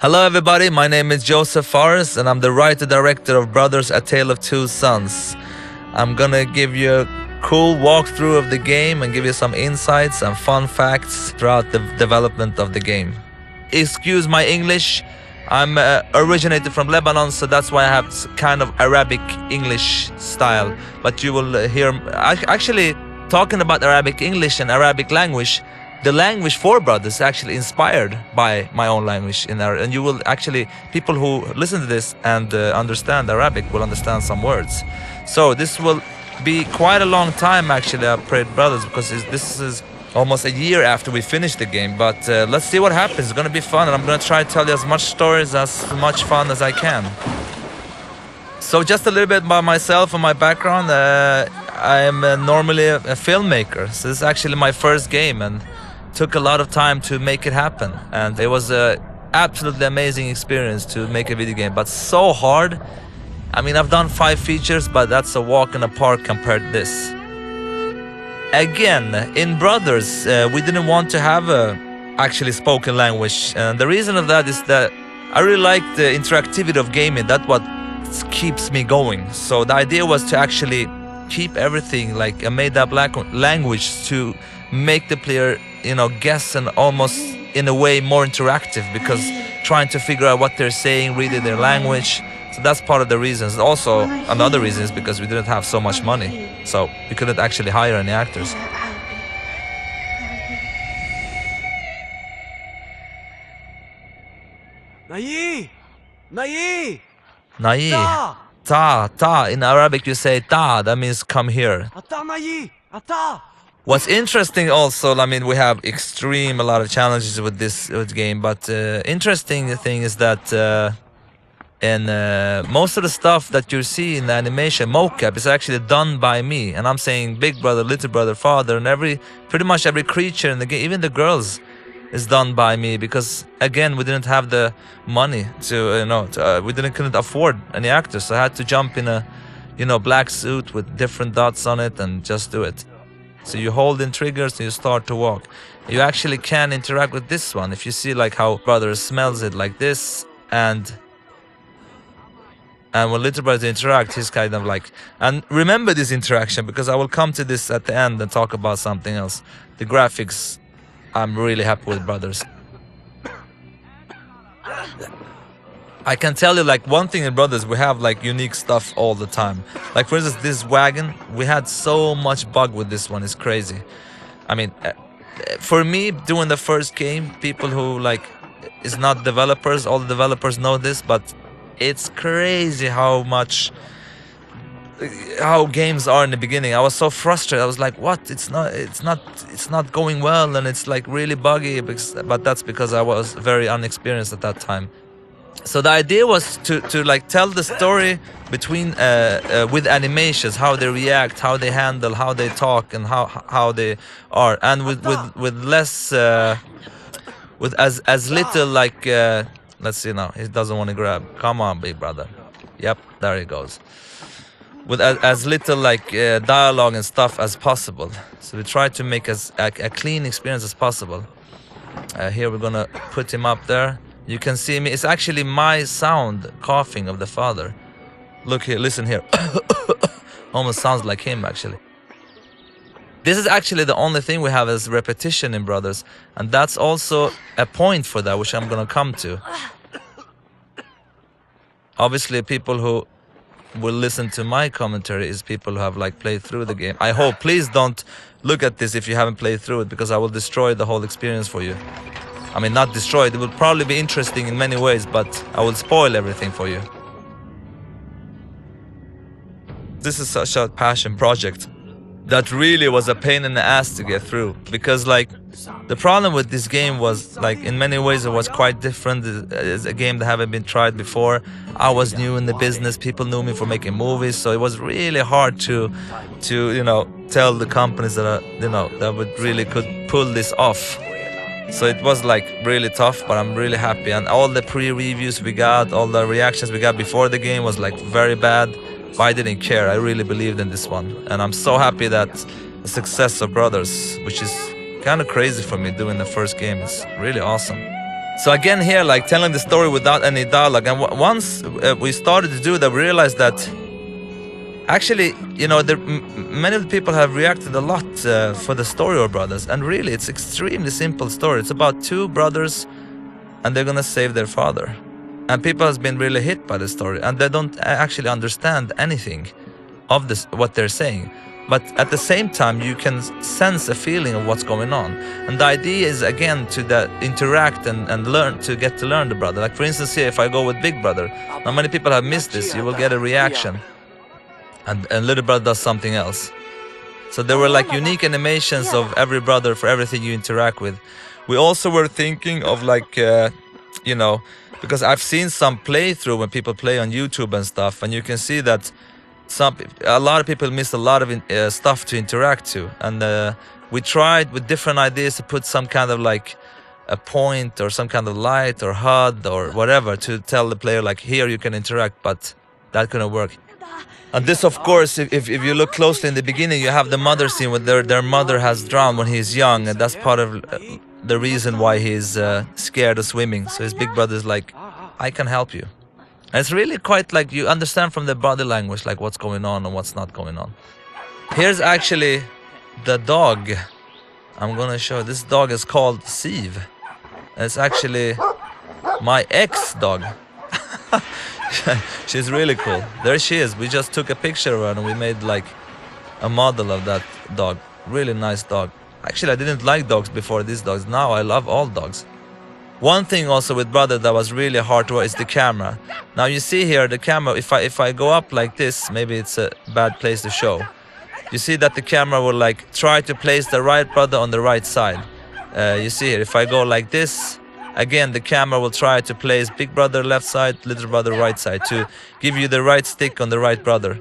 Hello everybody, my name is Josef Fares and I'm the writer-director of Brothers, A Tale of Two Sons. I'm gonna give you a cool walkthrough of the game and give you some insights and fun facts throughout the development of the game. Excuse my English, I'm originated from Lebanon, so that's why I have kind of Arabic English style. But you will hear, actually talking about Arabic English and Arabic language, the language for Brothers is actually inspired by my own language in Arabic, and you will actually, people who listen to this and understand Arabic will understand some words. So this will be quite a long time actually. I played Brothers because this is almost a year after we finished the game, but let's see what happens. It's gonna be fun, and I'm gonna try to tell you as much stories, as much fun as I can. So just a little bit about myself and my background. I'm normally a filmmaker, so this is actually my first game and took a lot of time to make it happen, and it was a absolutely amazing experience to make a video game, but so hard. I mean, I've done 5 features, but that's a walk in the park compared to this. Again, in Brothers, we didn't want to have a actually spoken language, and the reason of that is that I really like the interactivity of gaming. That's what keeps me going. So the idea was to actually keep everything like a made-up language to make the player, guess, and almost in a way more interactive, because trying to figure out what they're saying, reading their language. So that's part of the reasons. Also, another reason is because we didn't have so much money, so we couldn't actually hire any actors. Nayi! Nayi! Nayi. Ta. In Arabic you say ta, that means come here. Ata Nayi! Ata! What's interesting also, I mean, we have a lot of challenges with this game, but interesting thing is that in most of the stuff that you see in the animation, mocap, is actually done by me. And I'm saying big brother, little brother, father, and pretty much every creature in the game, even the girls, is done by me, because again, we didn't have the money to, we couldn't afford any actors, so I had to jump in a, black suit with different dots on it and just do it. So you hold in triggers and you start to walk. You actually can interact with this one. If you see like how brother smells it like this, and when little brother interact, he's kind of like, and remember this interaction, because I will come to this at the end and talk about something else. The graphics, I'm really happy with Brothers. I can tell you like one thing in Brothers, we have like unique stuff all the time. Like for instance, this wagon, we had so much bug with this one, it's crazy. I mean, for me, doing the first game, people who like is not developers, all the developers know this, but it's crazy how games are in the beginning. I was so frustrated. I was like, what? It's not going well, and it's like really buggy, but that's because I was very inexperienced at that time. So the idea was to like tell the story between with animations, how they react, how they handle, how they talk, and how they are, and with less with as little like let's see now, he doesn't want to grab. Come on, big brother. Yep, there he goes. With as little like dialogue and stuff as possible. So we try to make as a clean experience as possible. Here we're gonna put him up there. You can see me. It's actually my sound coughing of the father. Look here, listen here. Almost sounds like him actually. This is actually the only thing we have as repetition in Brothers, and that's also a point for that, which I'm gonna come to. Obviously, people who will listen to my commentary is people who have like played through the game. I hope. Please don't look at this if you haven't played through it, because I will destroy the whole experience for you. I mean, not destroy it. It will probably be interesting in many ways, but I will spoil everything for you. This is such a passion project that really was a pain in the ass to get through, because like the problem with this game was like in many ways it was quite different. It's a game that haven't been tried before. I was new in the business. People knew me for making movies, so it was really hard to tell the companies that that would really could pull this off. So it was like really tough, but I'm really happy. And all the pre-reviews we got, all the reactions we got before the game was like very bad, but I didn't care. I really believed in this one, and I'm so happy that the success of Brothers, which is kind of crazy for me doing the first game, is really awesome. So again here, like telling the story without any dialogue. And once we started to do that, we realized that actually, you know, many of the people have reacted a lot for the story of Brothers. And really, it's extremely simple story. It's about two brothers and they're gonna save their father. And people has been really hit by the story and they don't actually understand anything of this, what they're saying. But at the same time, you can sense a feeling of what's going on. And the idea is, again, to interact and learn, to get to learn the brother. Like, for instance, here, if I go with Big Brother, now many people have missed this. You will get a reaction. And Little Brother does something else. So there were like unique animations of every brother for everything you interact with. We also were thinking of like, you know, because I've seen some playthrough when people play on YouTube and stuff, and you can see that a lot of people miss a lot of stuff to interact to, and we tried with different ideas to put some kind of like a point or some kind of light or HUD or whatever to tell the player like, here you can interact, but that couldn't work. And this, of course, if you look closely in the beginning, you have the mother scene where their mother has drowned when he's young, and that's part of the reason why he's scared of swimming. So his big brother's like, I can help you. And it's really quite like you understand from the body language like what's going on and what's not going on. Here's actually the dog. I'm gonna show. This dog is called Siv. It's actually my ex-dog. She's really cool. There she is. We just took a picture of her and we made like a model of that dog. Really nice dog. Actually, I didn't like dogs before these dogs. Now I love all dogs. One thing also with Brother that was really hard to work is the camera. Now you see here the camera, if I go up like this, maybe it's a bad place to show. You see that the camera will like try to place the right brother on the right side. You see here, if I go like this, again the camera will try to place big brother left side, little brother right side to give you the right stick on the right brother.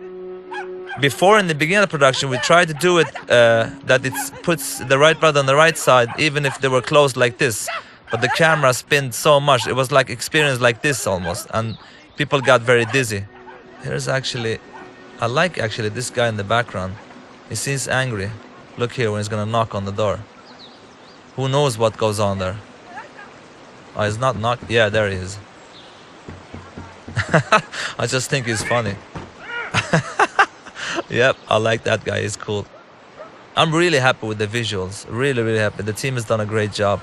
Before, in the beginning of the production, we tried to do it that it puts the right brother on the right side even if they were close like this. But the camera spinned so much, it was like experience like this almost, and people got very dizzy. Here's actually, I like actually this guy in the background. He seems angry. Look here when he's gonna knock on the door. Who knows what goes on there? Oh, he's not knocked. Yeah, there he is. I just think he's funny. Yep, I like that guy, he's cool. I'm really happy with the visuals, really, really happy. The team has done a great job.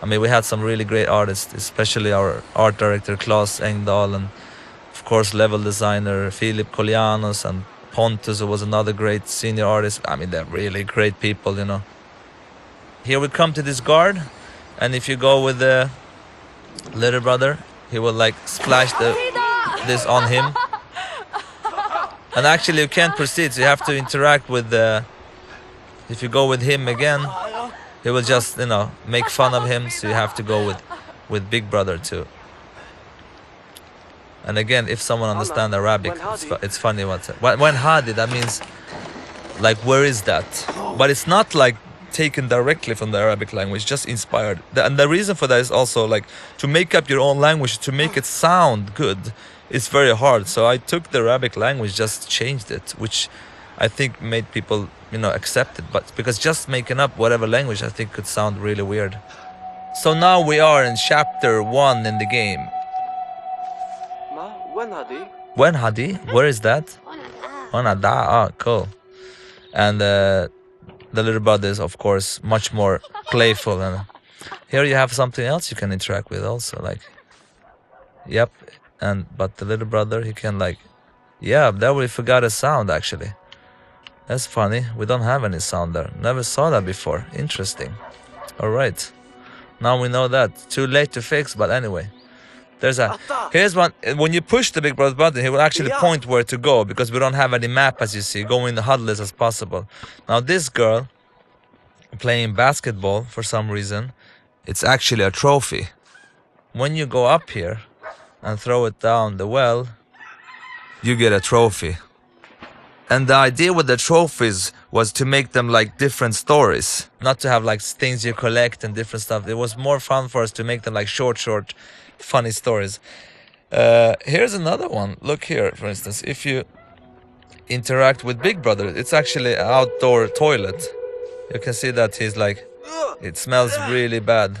I mean, we had some really great artists, especially our art director, Claes Engdahl, and of course, level designer, Filip Kolianos, and Pontus, who was another great senior artist. I mean, they're really great people, you know. Here we come to this guard, and if you go with the little brother, he will like splash this on him. And actually, you can't proceed, so you have to interact with the... If you go with him again, he will just, you know, make fun of him, so you have to go with Big Brother too. And again, if someone understands Arabic, it's funny when Hadi, that means like, where is that? But it's not like taken directly from the Arabic language, just inspired. And the reason for that is also like to make up your own language, to make it sound good, it's very hard. So I took the Arabic language, just changed it, which I think made people, you know, accept it. But because just making up whatever language, I think could sound really weird. So now we are in chapter 1 in the game. When Hadi? Where is that? Oh, cool. And the little brother is, of course, much more playful. And here you have something else you can interact with also, like, yep. But the little brother, he can like, yeah, there we forgot a sound actually. That's funny. We don't have any sound there. Never saw that before. Interesting. All right. Now we know that. Too late to fix, but anyway. Here's one. When you push the big brother button, he will actually point where to go because we don't have any map, as you see. Go in the huddleless as possible. Now this girl playing basketball for some reason, it's actually a trophy. When you go up here and throw it down the well, you get a trophy. And the idea with the trophies was to make them like different stories, not to have like things you collect and different stuff. It was more fun for us to make them like short, funny stories. Here's another one. Look here, for instance, if you interact with Big Brother, it's actually an outdoor toilet. You can see that he's like, it smells really bad.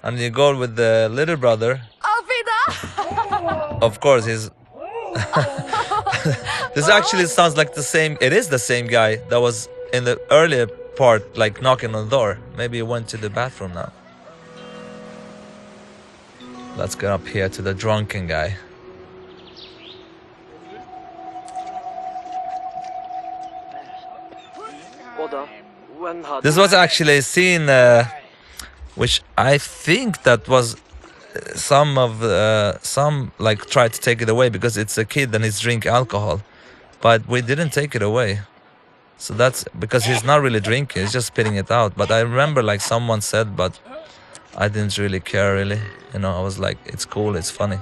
And you go with the little brother. Auf wieder! Of course, he's... This actually sounds like the same... It is the same guy that was in the earlier part, like knocking on the door. Maybe he went to the bathroom now. Let's get up here to the drunken guy. This was actually a scene which I think that was some like tried to take it away because it's a kid and he's drink alcohol, but we didn't take it away. So that's because he's not really drinking, he's just spitting it out. But I remember like someone said, but I didn't really care really. You know, I was like, it's cool, it's funny.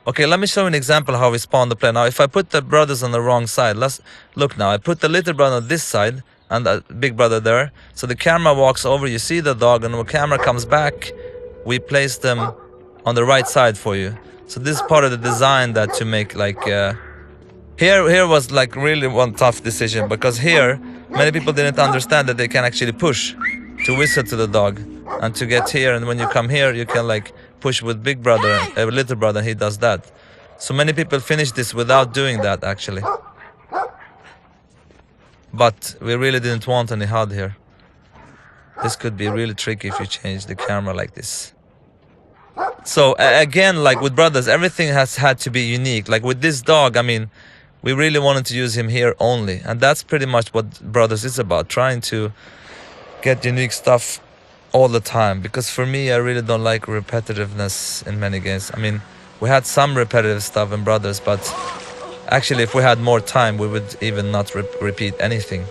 Okay, let me show you an example how we spawn the play. Now, if I put the brothers on the wrong side, let's look now. I put the little brother on this side and the big brother there. So the camera walks over, you see the dog, and when the camera comes back, we place them on the right side for you. So this is part of the design that to make like... Here was like really one tough decision, because here, many people didn't understand that they can actually push to whistle to the dog. And to get here, and when you come here, you can like push with big brother, little brother, he does that. So many people finish this without doing that actually. But we really didn't want any HUD here. This could be really tricky if you change the camera like this. So again, like with brothers, everything has had to be unique. Like with this dog, I mean, we really wanted to use him here only. And that's pretty much what Brothers is about, trying to get unique stuff all the time. Because for me, I really don't like repetitiveness in many games. I mean, we had some repetitive stuff in Brothers, but actually if we had more time, we would even not repeat anything.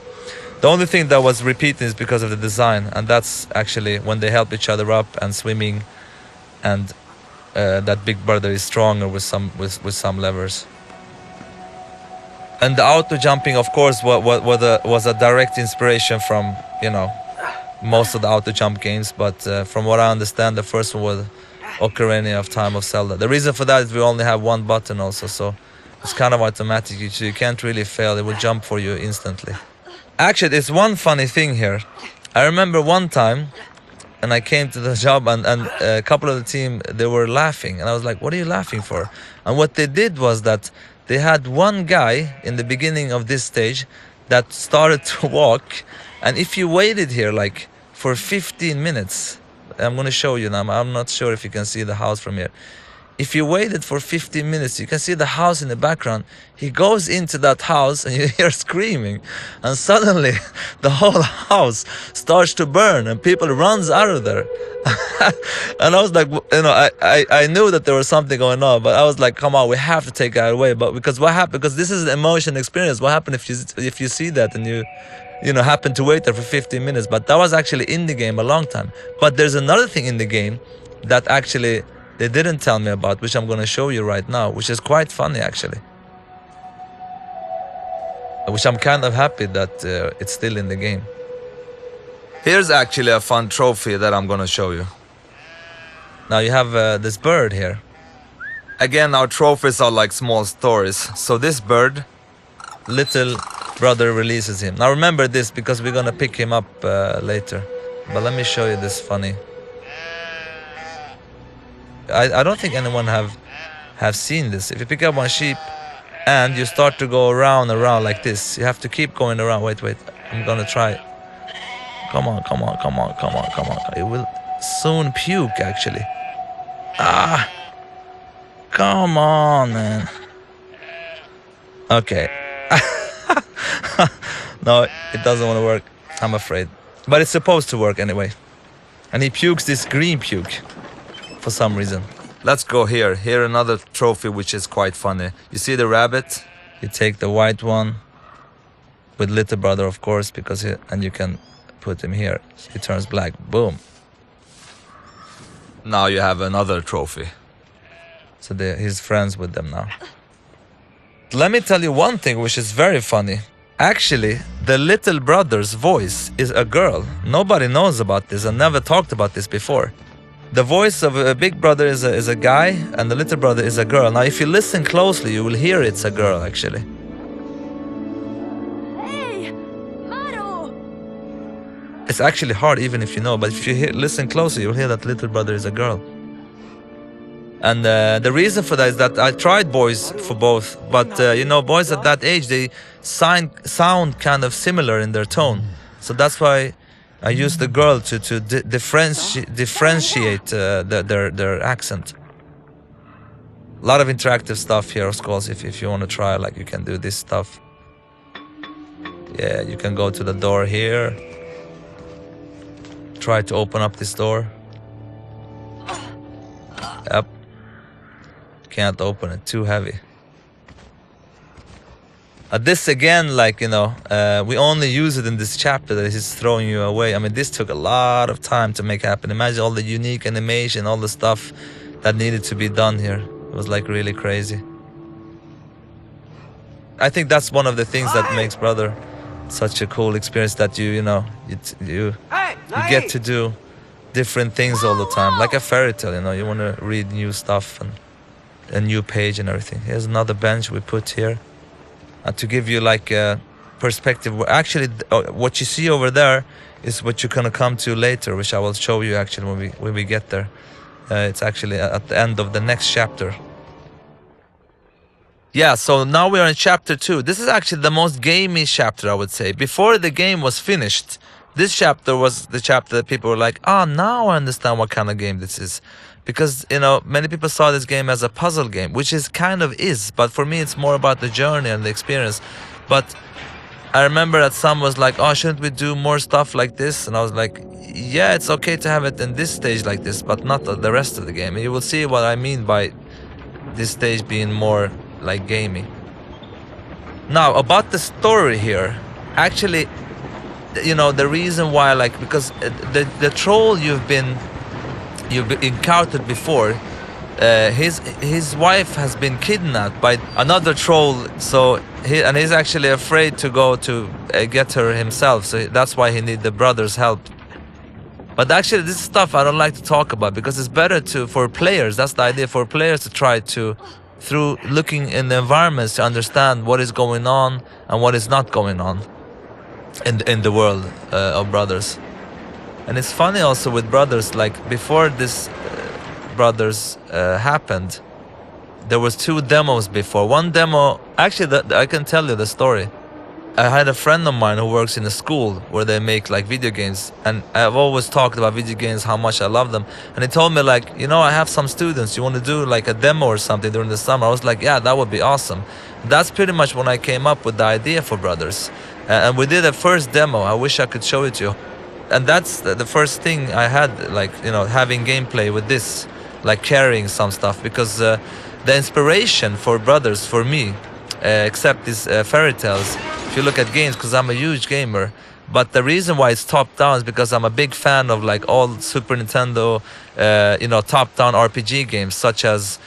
The only thing that was repeating is because of the design, and that's actually when they help each other up and swimming, and that big brother is stronger with some levers. And the auto jumping, of course, was a direct inspiration from, you know, most of the auto jump games. But from what I understand, the first one was Ocarina of Time of Zelda. The reason for that is we only have one button also, so it's kind of automatic. You can't really fail. It will jump for you instantly. Actually, there's one funny thing here. I remember one time, and I came to the job, and a couple of the team, they were laughing. And I was like, what are you laughing for? And what they did was that they had one guy in the beginning of this stage that started to walk. And if you waited here like for 15 minutes, I'm going to show you now. I'm not sure if you can see the house from here. If you waited for 15 minutes, you can see the house in the background. He goes into that house and you hear screaming. And suddenly the whole house starts to burn and people runs out of there. And I was like, you know, I knew that there was something going on, but I was like, come on, we have to take that away. But because what happened? Because this is an emotion experience. What happened if you see that and you know, happen to wait there for 15 minutes? But that was actually in the game a long time. But there's another thing in the game that actually they didn't tell me about, which I'm going to show you right now, which is quite funny actually. Which I'm kind of happy that it's still in the game. Here's actually a fun trophy that I'm going to show you. Now you have this bird here. Again, our trophies are like small stories. So this bird, little brother releases him. Now remember this because we're going to pick him up later. But let me show you this funny. I don't think anyone have seen this. If you pick up one sheep and you start to go around like this, you have to keep going around. Wait, I'm gonna try. Come on. It will soon puke actually. Come on, man. Okay. No, it doesn't want to work, I'm afraid. But it's supposed to work anyway. And he pukes this green puke for some reason. Let's go here. Here another trophy which is quite funny. You see the rabbit? You take the white one with little brother, of course, because and you can put him here. He turns black. Boom. Now you have another trophy. So he's friends with them now. Let me tell you one thing which is very funny. Actually, the little brother's voice is a girl. Nobody knows about this. I never talked about this before. The voice of a big brother is a guy, and the little brother is a girl. Now, if you listen closely, you will hear it's a girl, actually. Hey, Maru! It's actually hard even if you know, but if you listen closely, you'll hear that little brother is a girl. And the reason for that is that I tried boys for both, but boys at that age, they sound kind of similar in their tone. So that's why I used the girl to differentiate their accent. A lot of interactive stuff here, of course. If you want to try, like, you can do this stuff. Yeah, you can go to the door here. Try to open up this door. Yep. Can't open it, too heavy. This again, like, we only use it in this chapter that he's throwing you away. I mean, this took a lot of time to make happen. Imagine all the unique animation, all the stuff that needed to be done here. It was like really crazy. I think that's one of the things that makes Brother such a cool experience, that you get to do different things all the time, like a fairy tale. You want to read new stuff and a new page and everything. Here's another bench we put here to give you like a perspective. Actually, what you see over there is what you're gonna come to later, which I will show you actually when we get there. It's actually at the end of the next chapter. Yeah, so now we are in chapter 2. This is actually the most gamey chapter, I would say. Before the game was finished, this chapter was the chapter that people were like, now I understand what kind of game this is. Because, many people saw this game as a puzzle game, which is kind of is. But for me, it's more about the journey and the experience. But I remember that some was like, shouldn't we do more stuff like this? And I was like, yeah, it's okay to have it in this stage like this, but not the rest of the game. And you will see what I mean by this stage being more like gamey. Now, about the story here, actually, the reason why, because the troll you've encountered before, his wife has been kidnapped by another troll, so he's actually afraid to go to get her himself, so that's why he needs the brother's help. But actually, this stuff I don't like to talk about, because it's better for players. That's the idea, for players to try to, through looking in the environments, to understand what is going on and what is not going on in the world of Brothers. And it's funny also with Brothers, like before this Brothers happened, there was 2 demos before. One demo, actually, I can tell you the story. I had a friend of mine who works in a school where they make like video games, and I've always talked about video games, how much I love them. And he told me like, I have some students, you want to do like a demo or something during the summer? I was like, yeah, that would be awesome. That's pretty much when I came up with the idea for Brothers. And we did a first demo. I wish I could show it to you. And that's the first thing I had, like, having gameplay with this, like carrying some stuff, because the inspiration for Brothers, for me, except these fairy tales, if you look at games, because I'm a huge gamer, but the reason why it's top down is because I'm a big fan of like all Super Nintendo top down RPG games, such as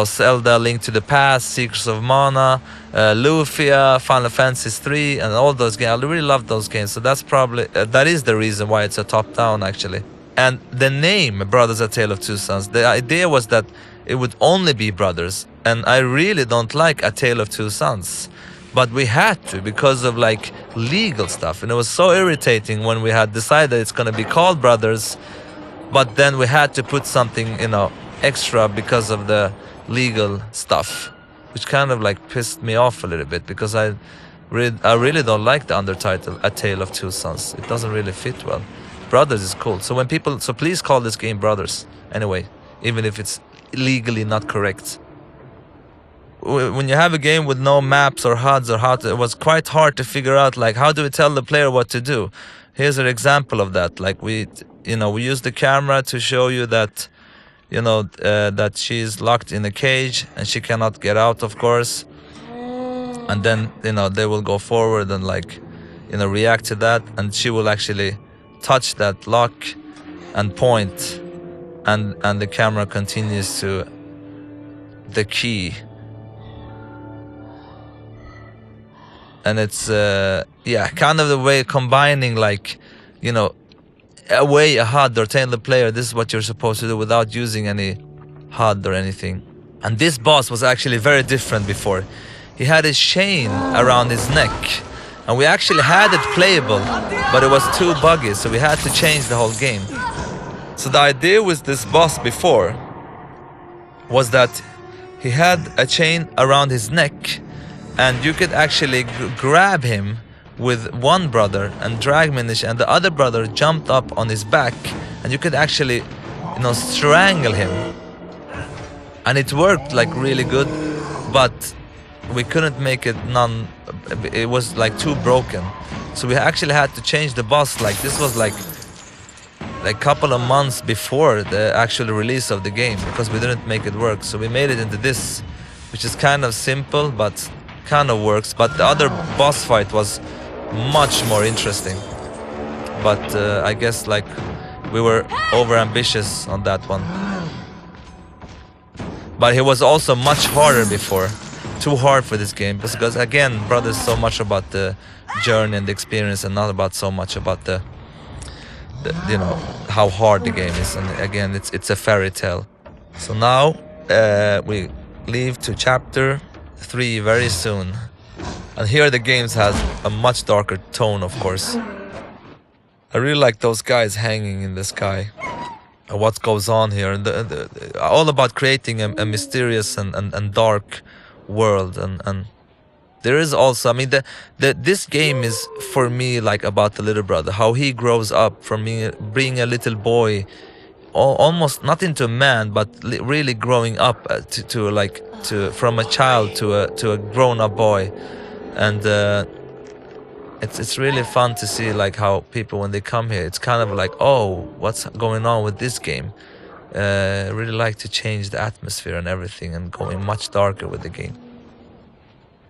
Zelda, Link to the Past, Secrets of Mana, Lufia, Final Fantasy 3, and all those games. I really love those games, so that's probably that is the reason why it's a top down actually. And the name Brothers: A Tale of Two Sons, the idea was that it would only be Brothers, and I really don't like A Tale of Two Sons, but we had to because of like legal stuff, and it was so irritating when we had decided it's going to be called Brothers, but then we had to put something extra because of the legal stuff, which kind of like pissed me off a little bit, because I really don't like the undertitle A Tale of Two Sons. It doesn't really fit well. Brothers is cool. So please call this game Brothers anyway, even if it's legally not correct. When you have a game with no maps or HUDs it was quite hard to figure out like how do we tell the player what to do. Here's an example of that. Like we use the camera to show you that that she's locked in a cage and she cannot get out, of course. And then they will go forward and like react to that, and she will actually touch that lock and point, and the camera continues to the key. And it's kind of the way combining like a HUD or telling the player this is what you're supposed to do without using any HUD or anything. And this boss was actually very different before. He had a chain around his neck, And we actually had it playable, but it was too buggy, so we had to change the whole game. So the idea with this boss before was that he had a chain around his neck, and you could actually grab him with one brother and drag him in the and the other brother jumped up on his back, and you could actually, strangle him. And it worked like really good, but we couldn't make it it was like too broken. So we actually had to change the boss. Like this was like a couple of months before the actual release of the game, because we didn't make it work. So we made it into this, which is kind of simple but kind of works. But the other boss fight was much more interesting. But I guess like we were over ambitious on that one. But it was also much harder before. Too hard for this game, because again, Brothers is so much about the journey and the experience, and not about so much about the how hard the game is. And again, it's a fairy tale. So now we leave to chapter 3 very soon, and here the games has a much darker tone, of course. I really like those guys hanging in the sky. What goes on here, and all about creating a mysterious and dark world. And there is also, I mean, this game is for me like about the little brother, how he grows up from being a little boy, almost not into a man, but really growing up from a child to a grown-up boy. And it's really fun to see like how people, when they come here, it's kind of like, oh, what's going on with this game? I really like to change the atmosphere and everything, and going much darker with the game.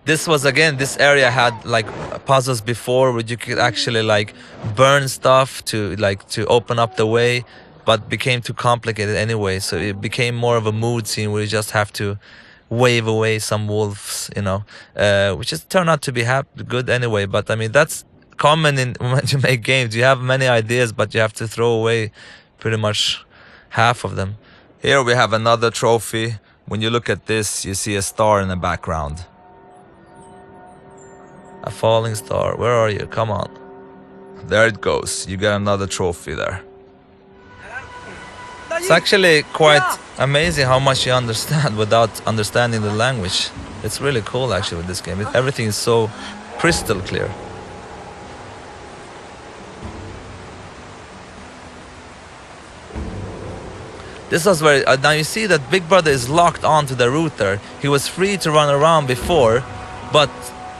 This was, again, this area had like puzzles before where you could actually like burn stuff to open up the way, but became too complicated anyway. So it became more of a mood scene where you just have to wave away some wolves, which just turned out to be good anyway. But I mean, that's common when you make games. You have many ideas, but you have to throw away pretty much half of them. Here we have another trophy. When you look at this, you see a star in the background. A falling star. Where are you? Come on. There it goes. You got another trophy there. It's actually quite amazing how much you understand without understanding the language. It's really cool actually with this game. Everything is so crystal clear. This was where, now you see that Big Brother is locked onto the router. He was free to run around before, but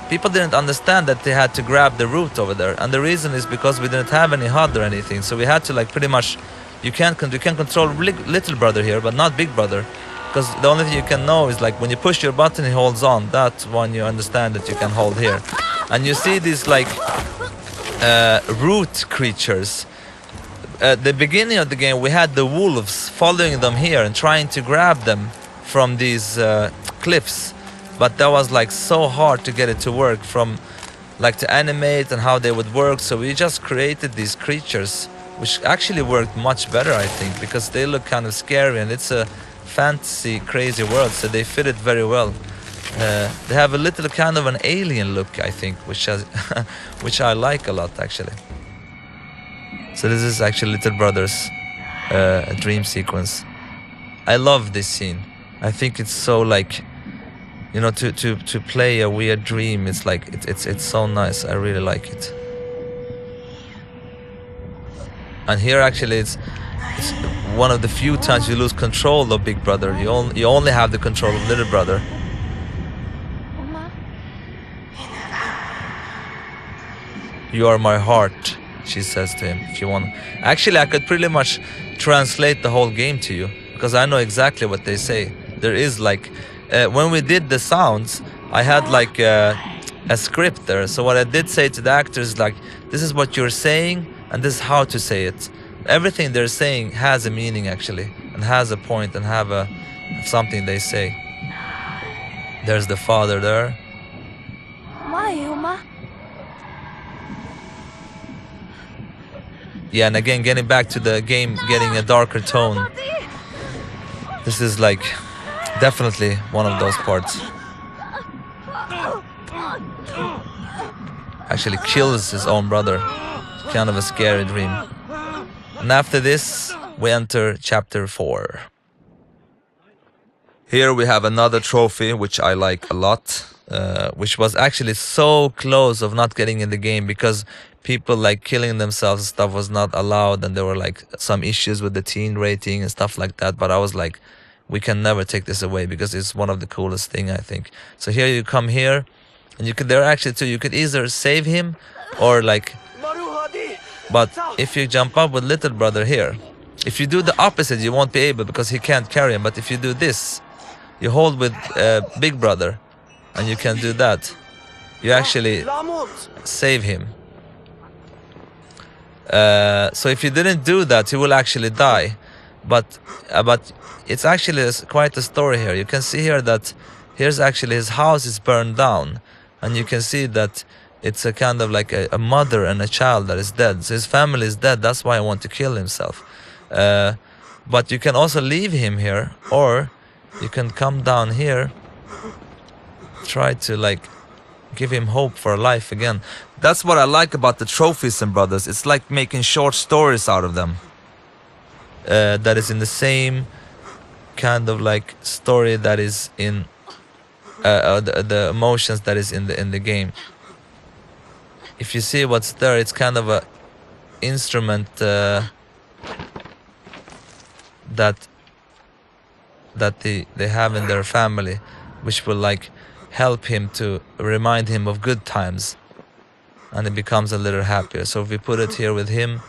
people didn't understand that they had to grab the root over there. And the reason is because we didn't have any HUD or anything. So we had to like pretty much, you can control Little Brother here, but not Big Brother. Because the only thing you can know is like when you push your button, he holds on. That one you understand that you can hold here. And you see these like root creatures. At the beginning of the game, we had the wolves following them here and trying to grab them from these cliffs. But that was like so hard to get it to work, from like to animate and how they would work. So we just created these creatures, which actually worked much better, I think, because they look kind of scary and it's a fantasy, crazy world. So they fit it very well. They have a little kind of an alien look, I think, which I like a lot actually. So this is actually Little Brothers, a dream sequence. I love this scene. I think it's so like, to play a weird dream. It's like it's so nice. I really like it. And here actually it's one of the few times you lose control of Big Brother. You only have the control of Little Brother. You are my heart, she says to him. If you want, actually, I could pretty much translate the whole game to you, because I know exactly what they say. There is like, when we did the sounds, I had like a script there. So what I did say to the actors, like, this is what you're saying, and this is how to say it. Everything they're saying has a meaning actually, and has a point, and have something they say. There's the father there. Yeah, and again, getting back to the game, getting a darker tone. This is like definitely one of those parts. actually kills his own brother. Kind of a scary dream. And after this, we enter chapter 4. Here we have another trophy, which I like a lot, which was actually so close of not getting in the game because people like killing themselves and stuff was not allowed, and there were like some issues with the teen rating and stuff like that. But I was like, we can never take this away because it's one of the coolest thing, I think. So here you come here, and you could, there are actually two, you could either save him or like, but if you jump up with little brother here, if you do the opposite, you won't be able because he can't carry him. But if you do this, you hold with big brother, and you can do that. You actually save him. So if you didn't do that, he will actually die. But it's actually quite a story here. You can see here that here's actually his house is burned down, and you can see that it's a kind of like a mother and a child that is dead. So his family is dead. That's why I want to kill himself. But you can also leave him here, or you can come down here, try to like give him hope for life again. That's what I like about the trophies in Brothers. It's like making short stories out of them. That is in the same kind of like story that is in the emotions that is in the game. If you see what's there, it's kind of a instrument that they have in their family, which will like help him to remind him of good times, and he becomes a little happier. So if we put it here with him,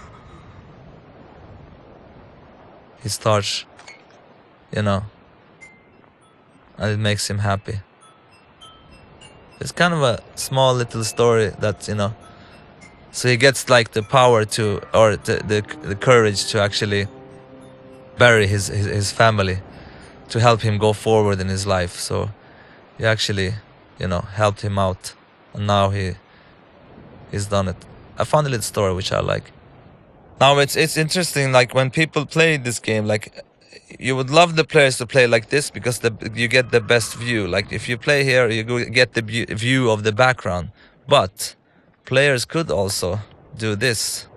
he starts, and it makes him happy. It's kind of a small little story that, so he gets like the power to, or the courage to actually bury his family, to help him go forward in his life. So you actually, helped him out, and now he's done it. I found a little story which I like. Now it's interesting, like when people play this game, like you would love the players to play like this because you get the best view. Like if you play here, you get the view of the background. But players could also do this,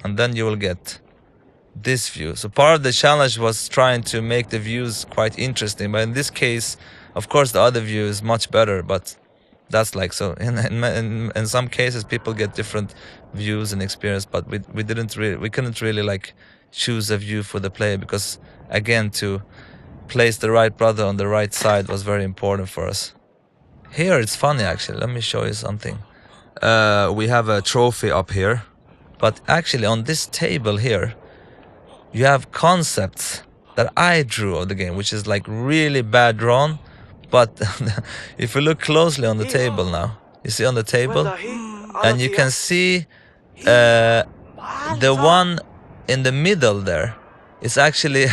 and then you will get this view. So part of the challenge was trying to make the views quite interesting, but in this case, of course, the other view is much better. But that's like, so in some cases people get different views and experience, but we couldn't really like choose a view for the player, because again, to place the right brother on the right side was very important for us. Here it's funny actually, let me show you something. We have a trophy up here, but actually on this table here you have concepts that I drew of the game, which is like really bad drawn. But if you look closely on the table now, you see on the table, and you can see the one in the middle there is actually,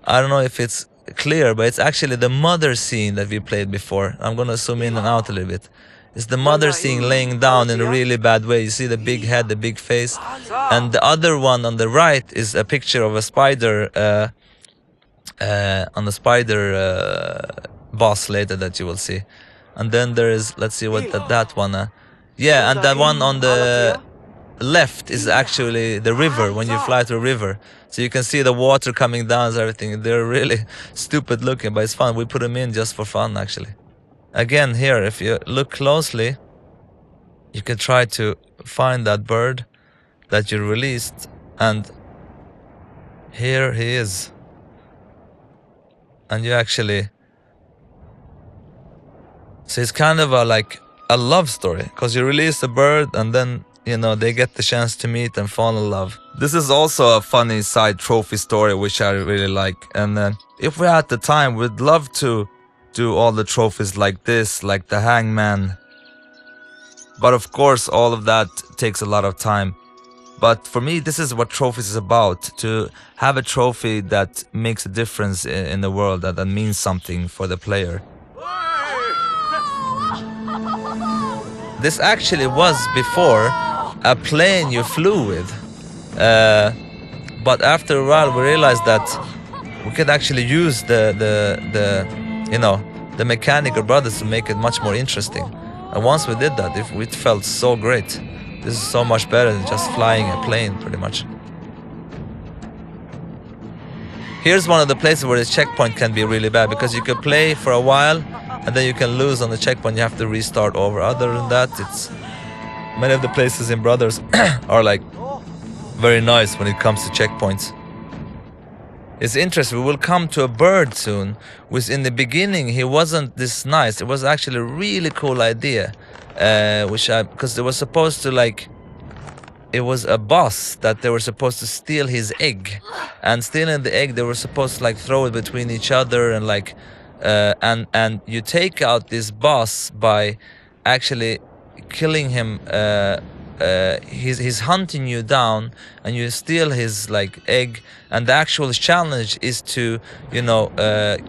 I don't know if it's clear, but it's actually the mother scene that we played before. I'm gonna zoom in and out a little bit. It's the mother scene laying down in a really bad way. You see the big head, the big face. And the other one on the right is a picture of a spider, on the spider boss later that you will see. And then there is, let's see what that one, yeah, and that one on the left is actually the river, when you fly through a river. So you can see the water coming down and everything. They're really stupid looking, but it's fun. We put them in just for fun actually. Again, here, if you look closely, you can try to find that bird that you released, and here he is. And you actually, so it's kind of like a love story, because you release a bird and then, they get the chance to meet and fall in love. This is also a funny side trophy story, which I really like. And if we had the time, we'd love to do all the trophies like this, like the hangman. But of course, all of that takes a lot of time. But for me, this is what trophies is about, to have a trophy that makes a difference in the world, that means something for the player. This actually was before a plane you flew with. But after a while, we realized that we could actually use the mechanical brothers to make it much more interesting. And once we did that, it felt so great. This is so much better than just flying a plane, pretty much. Here's one of the places where the checkpoint can be really bad, because you can play for a while and then you can lose on the checkpoint. You have to restart over. Other than that, it's many of the places in Brothers are like very nice when it comes to checkpoints. It's interesting. We will come to a bird soon, which in the beginning he wasn't this nice. It was actually a really cool idea, because they were supposed to like. It was a boss that they were supposed to steal his egg, and stealing the egg they were supposed to like throw it between each other and like, and you take out this boss by actually killing him. He's hunting you down, and you steal his like egg, and the actual challenge is to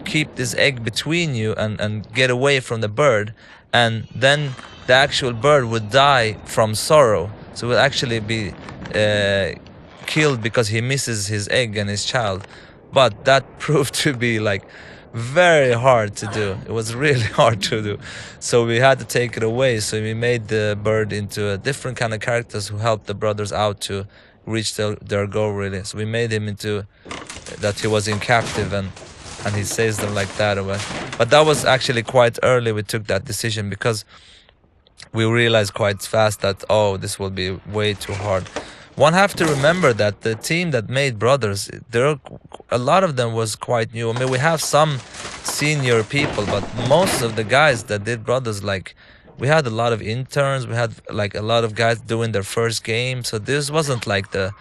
keep this egg between you and get away from the bird, and then the actual bird would die from sorrow. So will actually be killed because he misses his egg and his child. But that proved to be like very hard to do. It was really hard to do. So we had to take it away. So we made the bird into a different kind of characters who helped the brothers out to reach their goal, really. So we made him into that he was in captive, and he says them like that. But that was actually quite early we took that decision, because we realized quite fast that, oh, this will be way too hard. One have to remember that the team that made Brothers, a lot of them was quite new. I mean, we have some senior people, but most of the guys that did Brothers, like, we had a lot of interns. We had like a lot of guys doing their first game. So this wasn't like the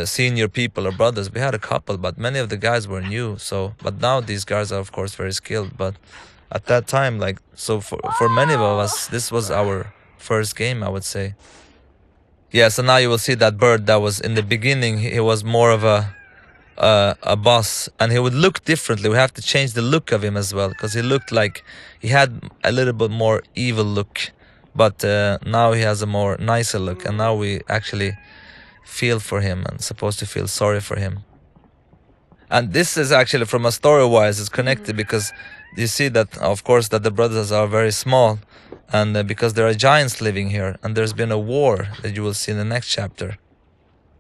senior people or Brothers. We had a couple, but many of the guys were new. So, but now these guys are of course very skilled. But at that time, like, so for many of us, this was our first game, I would say. Yeah, so now you will see that bird that was in the beginning. He was more of a boss, and he would look differently. We have to change the look of him as well, because he looked like he had a little bit more evil look, but now he has a more nicer look, and now we actually feel for him and supposed to feel sorry for him. And this is actually, from a story-wise, it's connected, because you see that, of course, that the brothers are very small, and because there are giants living here, and there's been a war that you will see in the next chapter.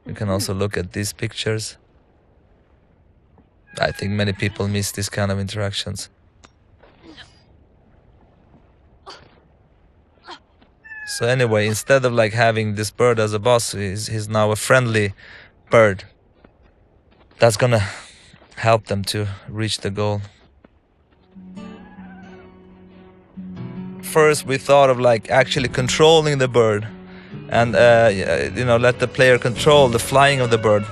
You can also look at these pictures. I think many people miss these kind of interactions. So anyway, instead of like having this bird as a boss, he's now a friendly bird. That's gonna help them to reach the goal. First we thought of like actually controlling the bird and let the player control the flying of the bird,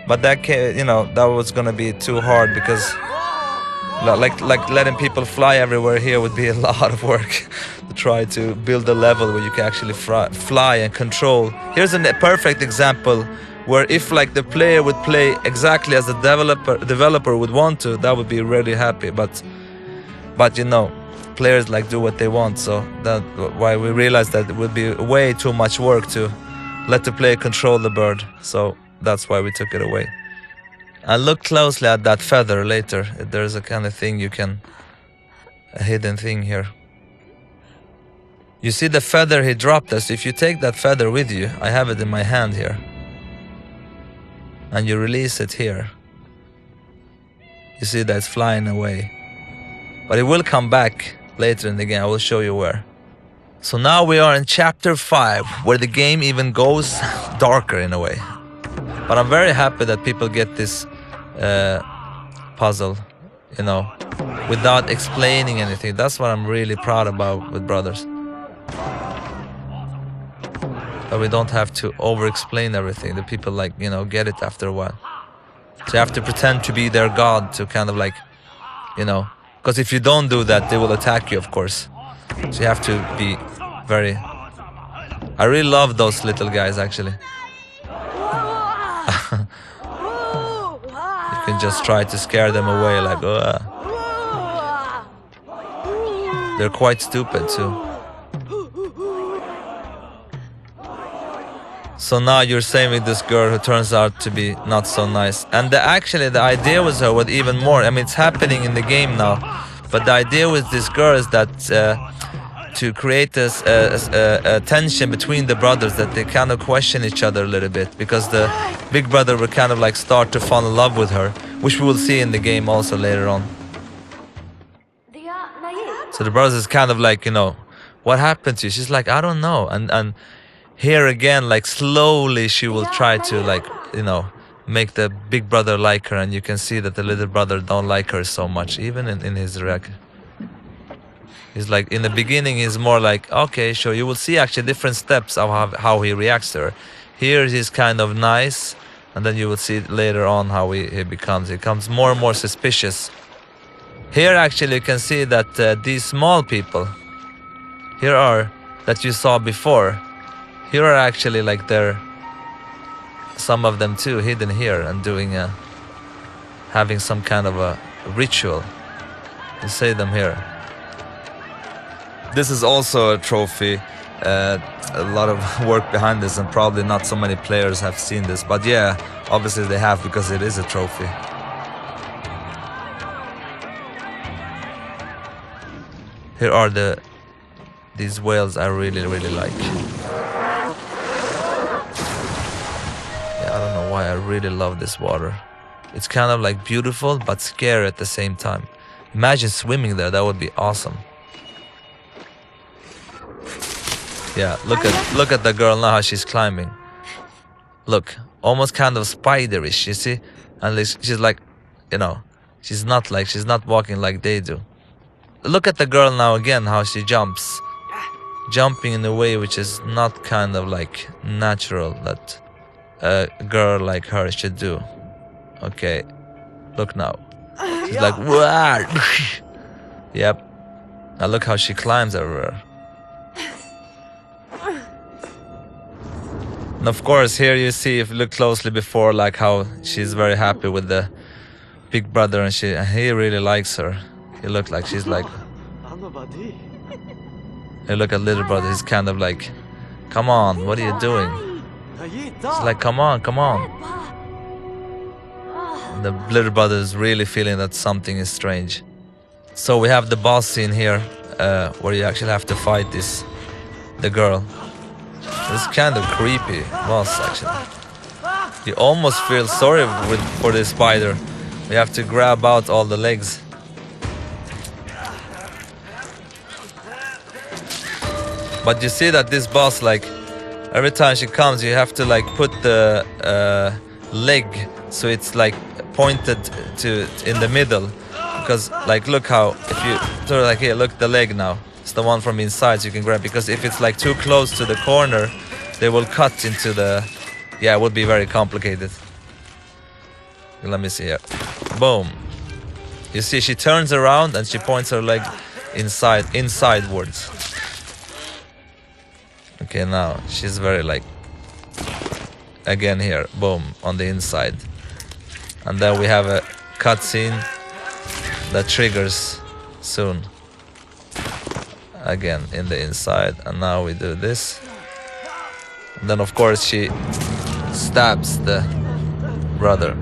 but that that was gonna be too hard, because like letting people fly everywhere here would be a lot of work to try to build a level where you can actually fly and control. Here's a perfect example where if like the player would play exactly as the developer would want to, that would be really happy, but players like do what they want, so that's why we realized that it would be way too much work to let the player control the bird, so that's why we took it away. And look closely at that feather later. There's a kind of thing a hidden thing here. You see the feather he dropped us. If you take that feather with you, I have it in my hand here, and you release it here, you see that it's flying away, but it will come back later in the game. I will show you where. So now we are in chapter 5, where the game even goes darker in a way. But I'm very happy that people get this puzzle, without explaining anything. That's what I'm really proud about with Brothers. But we don't have to over-explain everything. The people get it after a while. So you have to pretend to be their god to kind of like, because if you don't do that, they will attack you, of course. So you have to be very... I really love those little guys, actually. You can just try to scare them away, like, They're quite stupid, too. So now you're saving this girl who turns out to be not so nice. And actually the idea was with even more. I mean, it's happening in the game now. But the idea with this girl is that to create this a tension between the brothers, that they kind of question each other a little bit, because the big brother will kind of like start to fall in love with her, which we will see in the game also later on. So the brothers is kind of like, you know, what happened to you? She's like, I don't know. And here again, like slowly she will try to, like, you know, make the big brother like her, and you can see that the little brother don't like her so much, even in his reaction. He's like, in the beginning, he's more like, okay, sure. You will see actually different steps of how he reacts to her. Here he's kind of nice, and then you will see later on how he becomes more and more suspicious. Here actually you can see that these small people, here are, that you saw before, here are actually like some of them too, hidden here and doing having some kind of a ritual. You see them here. This is also a trophy. A lot of work behind this, and probably not so many players have seen this, but yeah, obviously they have, because it is a trophy. Here are these whales I really like. Yeah, I don't know why I really love this water. It's kind of like beautiful but scary at the same time. Imagine swimming there, that would be awesome. Yeah, look at the girl now, how she's climbing. Look, almost kind of spiderish, you see? And she's like, you know, she's not walking like they do. Look at the girl now again, how she jumps. Jumping in a way which is not kind of like natural that a girl like her should do. Okay, look now. She's like, wow. Yep. Now look how she climbs everywhere. And of course, here you see, if you look closely before, like how she's very happy with the big brother, and he really likes her. He looked like she's like. Hey, look at little brother. He's kind of like, come on, what are you doing? He's like, come on. And the little brother is really feeling that something is strange. So we have the boss scene here, where you actually have to fight the girl. It's kind of creepy boss, actually. You almost feel sorry for this spider. We have to grab out all the legs. But you see that this boss, like, every time she comes, you have to like put the leg so it's like pointed to in the middle. Because like, look how, if you sort of like, here, look, the leg now. It's the one from inside, so you can grab, because if it's like too close to the corner, they will cut into the, yeah, it would be very complicated. Let me see here. Boom. You see, she turns around and she points her leg insidewards. Okay, now she's very like, again here, boom, on the inside. And then we have a cutscene that triggers soon. Again in the inside, and now we do this. And then of course she stabs the brother.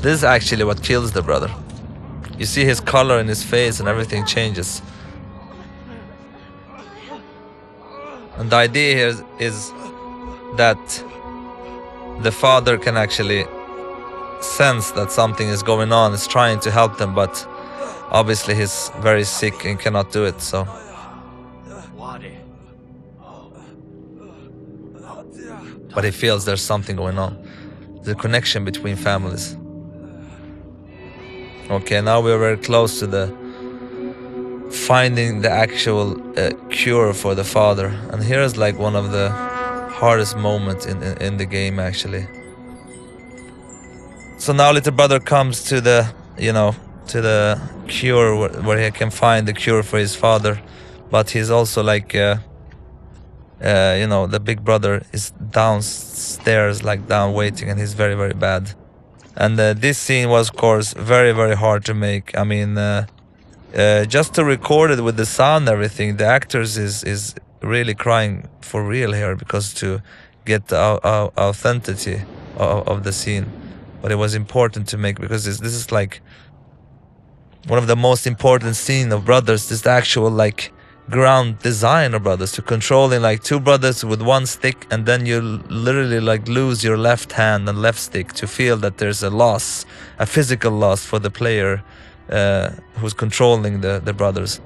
This is actually what kills the brother. You see his color in his face and everything changes. And the idea here is that the father can actually sense that something is going on, is trying to help them, but obviously he's very sick and cannot do it, so. But he feels there's something going on. The connection between families. Okay, now we're very close to the finding the actual cure for the father. And here is like one of the hardest moments in the game, actually. So now little brother comes to the, you know, to the cure where he can find the cure for his father, but he's also like you know, the big brother is downstairs, like down waiting, and he's very, very bad. And this scene was, of course, very, very hard to make. I mean, just to record it with the sound and everything, the actors is really crying for real here, because to get the authenticity of the scene. But it was important to make, because this is like, one of the most important scene of Brothers is the actual like ground design of Brothers, to controlling like two brothers with one stick, and then you literally like lose your left hand and left stick to feel that there's a loss, a physical loss for the player who's controlling the brothers.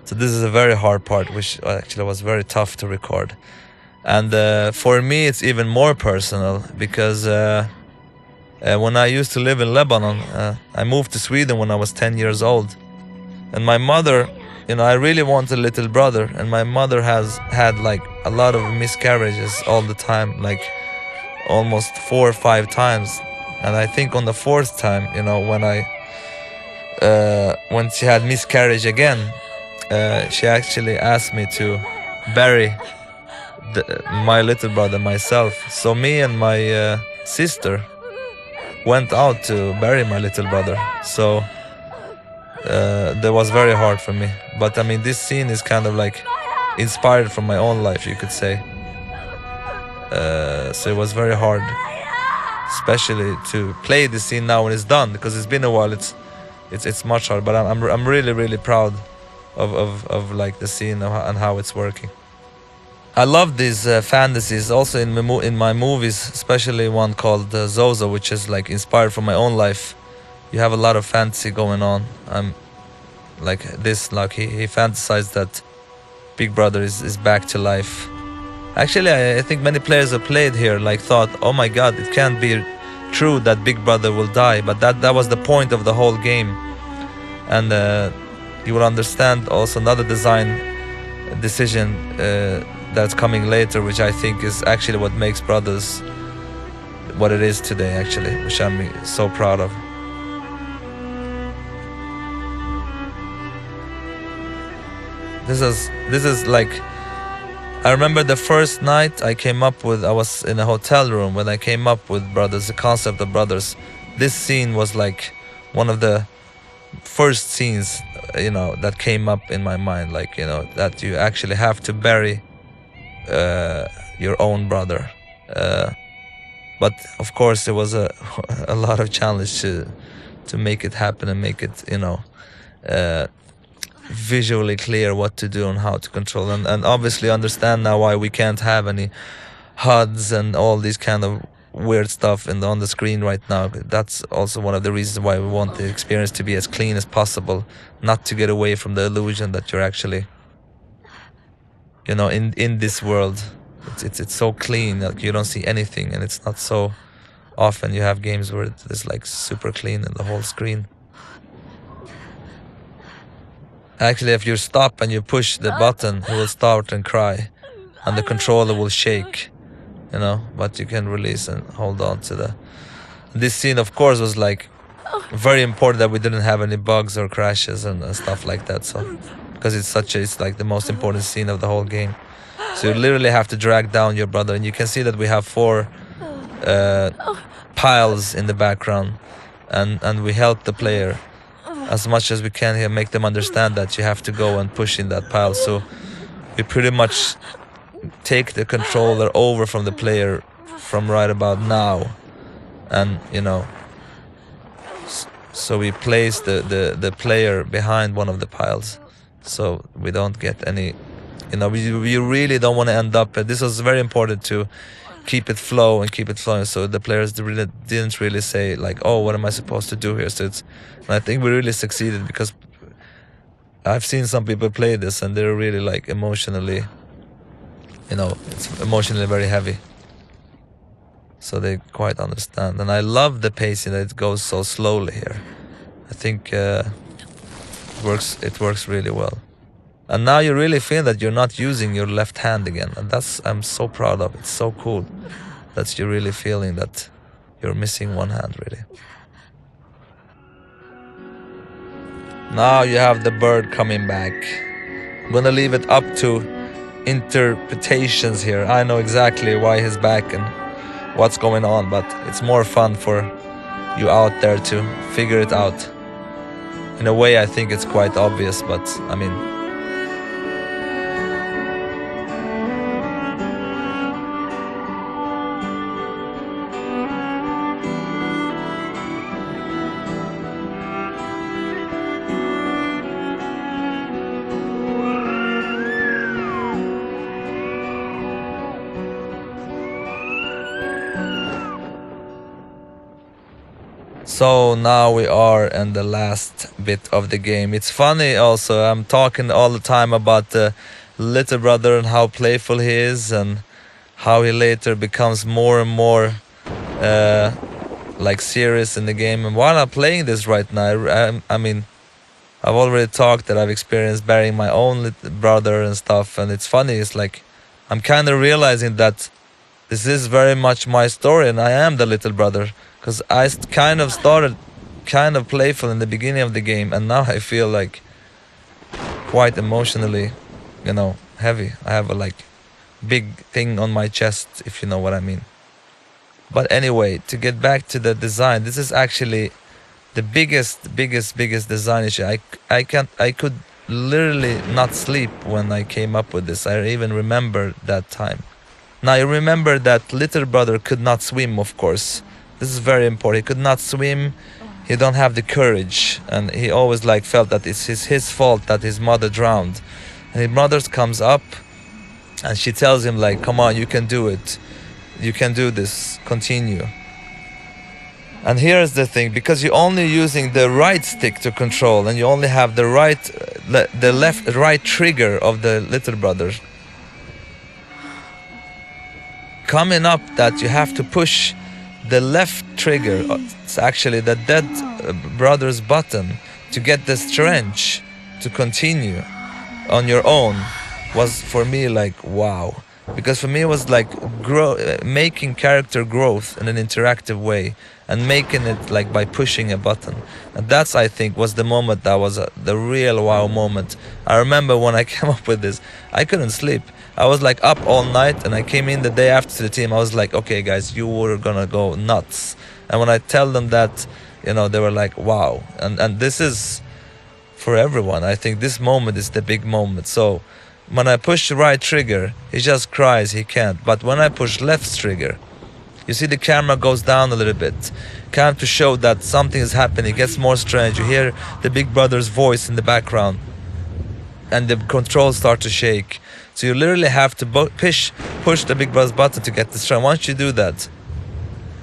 So this is a very hard part, which actually was very tough to record. And for me it's even more personal, because when I used to live in Lebanon, I moved to Sweden when I was 10 years old. And my mother, I really want a little brother, and my mother has had like a lot of miscarriages all the time, like almost 4 or 5 times. And I think on the 4th time, when she had miscarriage again, she actually asked me to bury my little brother myself. So me and my sister went out to bury my little brother. So that was very hard for me. But I mean, this scene is kind of like inspired from my own life, you could say. So it was very hard, especially to play this scene now when it's done, because it's been a while. It's much harder. But I'm really proud of like the scene and how it's working. I love these fantasies also in my movies, especially one called Zozo, which is like inspired from my own life. You have a lot of fantasy going on. Like this, like he fantasized that Big Brother is back to life. Actually, I think many players who played here like thought, oh my god, it can't be true that Big Brother will die, but that was the point of the whole game. And you will understand also another design decision that's coming later, which I think is actually what makes Brothers what it is today, actually, which I'm so proud of. This is like, I remember the first night I was in a hotel room when I came up with Brothers, the concept of Brothers. This scene was like one of the first scenes, that came up in my mind, like, that you actually have to bury your own brother. But of course there was a lot of challenge to make it happen and make it, visually clear what to do and how to control, and obviously understand now why we can't have any HUDs and all these kind of weird stuff on the screen right now. That's also one of the reasons why we want the experience to be as clean as possible, not to get away from the illusion that you're actually, in this world. It's so clean, like you don't see anything, and it's not so often you have games where it's like super clean in the whole screen. Actually, if you stop and you push the button, it will start and cry, and the controller will shake, but you can release and hold on to this scene. Of course, was like very important that we didn't have any bugs or crashes and stuff like that. So, because it's like the most important scene of the whole game. So you literally have to drag down your brother, and you can see that we have 4 piles in the background, and we help the player as much as we can here, make them understand that you have to go and push in that pile. So we pretty much take the controller over from the player from right about now, and so we place the player behind one of the piles, so we don't get any, we really don't want to end up. This was very important to keep it flowing, so the players didn't really say like, oh, what am I supposed to do here? So and I think we really succeeded, because I've seen some people play this and they're really like emotionally, it's emotionally very heavy, so they quite understand. And I love the pacing, that it goes so slowly here. I think it works really well. And now you really feel that you're not using your left hand again, and I'm so proud of. It's so cool that you're really feeling that you're missing one hand, really. Now you have the bird coming back. I'm gonna leave it up to interpretations here. I know exactly why he's back and what's going on, but it's more fun for you out there to figure it out. In a way, I think it's quite obvious, but I mean, So now we are in the last bit of the game. It's funny also, I'm talking all the time about the little brother and how playful he is and how he later becomes more and more like serious in the game. And while I'm playing this right now, I mean, I've already talked that I've experienced burying my own little brother and stuff. And it's funny, it's like I'm kind of realizing that this is very much my story and I am the little brother. Because I kind of started kind of playful in the beginning of the game, and now I feel like quite emotionally, you know, heavy. I have a like big thing on my chest, if you know what I mean. But anyway, to get back to the design, this is actually the biggest design issue. I could literally not sleep when I came up with this. I even remember that time. Now I remember that little brother could not swim, of course. This is very important. He could not swim. He don't have the courage, and he always like felt that it's his fault that his mother drowned. And his mother comes up, and she tells him like, "Come on, you can do it. You can do this. Continue." And here's the thing: because you're only using the right stick to control, and you only have the right trigger of the little brother. Coming up, that you have to push the left trigger, it's actually the dead brother's button, to get the strength to continue on your own, was for me like wow. Because for me it was like making character growth in an interactive way and making it like by pushing a button. And that's, I think, was the moment that was the real wow moment. I remember when I came up with this, I couldn't sleep. I was like up all night, and I came in the day after the team. I was like, okay guys, you were gonna go nuts. And when I tell them that, you know, they were like, wow. And this is for everyone. I think this moment is the big moment. So when I push the right trigger, he just cries, he can't. But when I push left trigger, you see the camera goes down a little bit, kind of to show that something is happening. It gets more strange. You hear the big brother's voice in the background, and the controls start to shake. So you literally have to push the big brother's button to get the strength. Once you do that,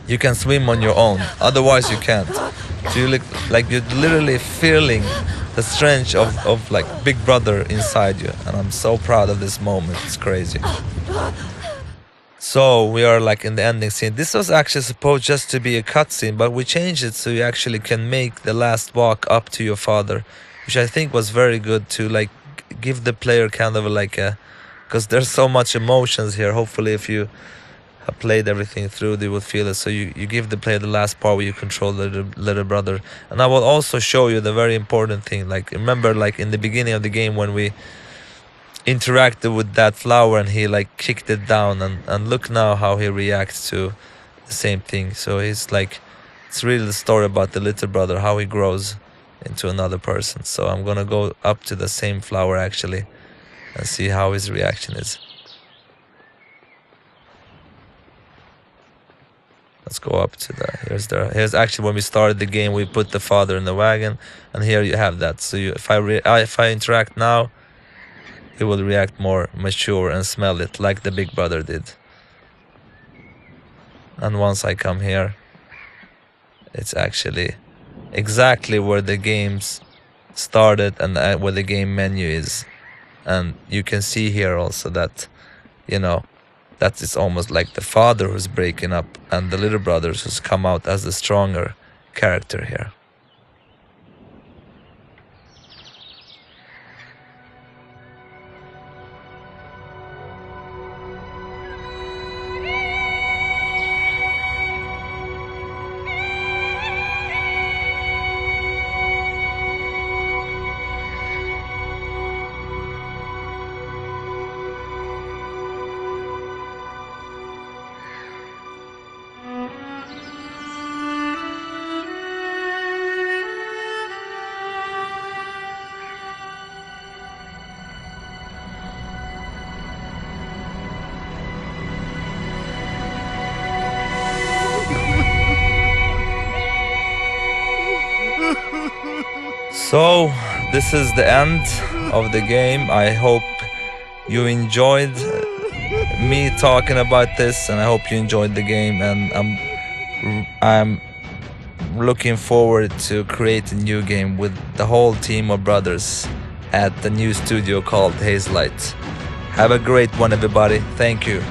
you can swim on your own. Otherwise, you can't. So you look like you're literally feeling the strength of like Big Brother inside you. And I'm so proud of this moment. It's crazy. So we are like in the ending scene. This was actually supposed just to be a cutscene, but we changed it so you actually can make the last walk up to your father, which I think was very good to like give the player kind of like a, because there's so much emotions here. Hopefully if you have played everything through, they will feel it. So you give the player the last part where you control the little brother. And I will also show you the very important thing. Like remember like in the beginning of the game when we interacted with that flower and he like kicked it down, and look now how he reacts to the same thing. So he's like, it's really the story about the little brother, how he grows into another person. So I'm gonna go up to the same flower actually and see how his reaction is. Let's go up to here's actually when we started the game, we put the father in the wagon, and here you have that. So if I interact now, he will react more mature and smell it like the big brother did. And once I come here, it's actually exactly where the games started and where the game menu is. And you can see here also that, you know, that is almost like the father who's breaking up and the little brothers who's come out as the stronger character here. So this is the end of the game. I hope you enjoyed me talking about this, and I hope you enjoyed the game. And I'm I'm looking forward to create a new game with the whole team of brothers at the new studio called Hazelight. Have a great one, everybody. Thank you.